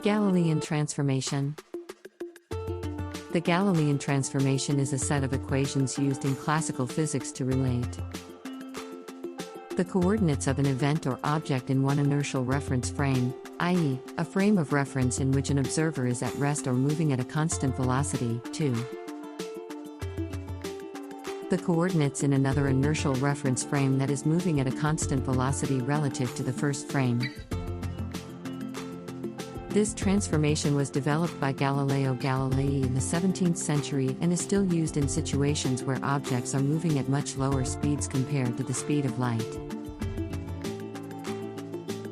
Gallian transformation. The Gallian transformation is a set of equations used in classical physics to relate the coordinates of an event or object in one inertial reference frame, i.e., a frame of reference in which an observer is at rest or moving at a constant velocity, to the coordinates in another inertial reference frame that is moving at a constant velocity relative to the first frame. This transformation was developed by Galileo Galilei in the 17th century and is still used in situations where objects are moving at much lower speeds compared to the speed of light.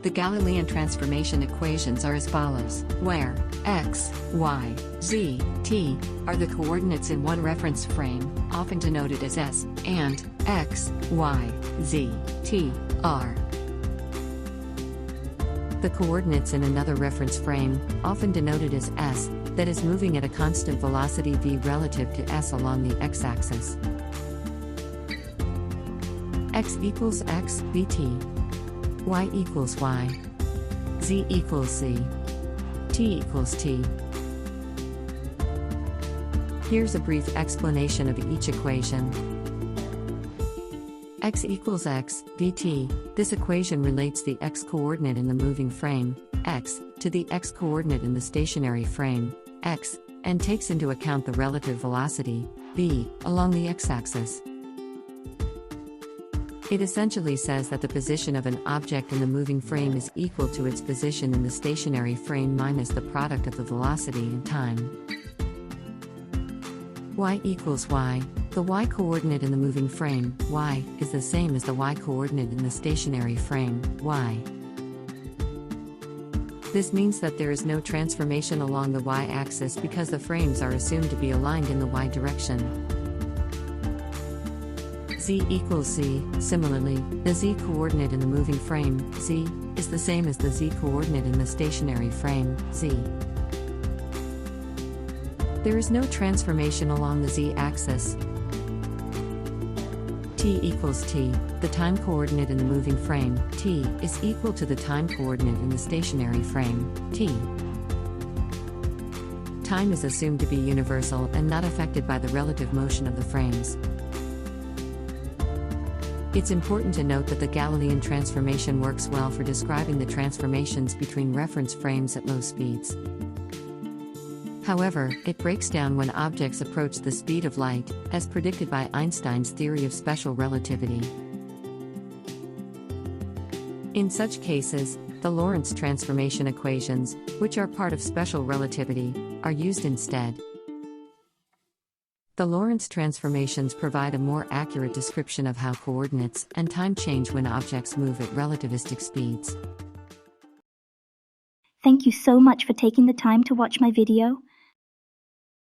The Galilean transformation equations are as follows, where x, y, z, t are the coordinates in one reference frame, often denoted as s, and x, y, z, t are the coordinates in another reference frame, often denoted as s, that is moving at a constant velocity v relative to s along the x-axis. X equals x, vt. Y equals y. Z equals z. T equals t. Here's a brief explanation of each equation. X equals x, vt. This equation relates the x-coordinate in the moving frame, x, to the x-coordinate in the stationary frame, x, and takes into account the relative velocity, v, along the x-axis. It essentially says that the position of an object in the moving frame is equal to its position in the stationary frame minus the product of the velocity and time. Y equals y. The y-coordinate in the moving frame, y, is the same as the y-coordinate in the stationary frame, y. This means that there is no transformation along the y-axis because the frames are assumed to be aligned in the y direction. Z equals z. Similarly, the z-coordinate in the moving frame, z, is the same as the z-coordinate in the stationary frame, z. There is no transformation along the z-axis. T equals t. The time coordinate in the moving frame, t, is equal to the time coordinate in the stationary frame, t. Time is assumed to be universal and not affected by the relative motion of the frames. It's important to note that the Galilean transformation works well for describing the transformations between reference frames at low speeds. However, it breaks down when objects approach the speed of light, as predicted by Einstein's theory of special relativity. In such cases, the Lorentz transformation equations, which are part of special relativity, are used instead. The Lorentz transformations provide a more accurate description of how coordinates and time change when objects move at relativistic speeds. Thank you so much for taking the time to watch my video.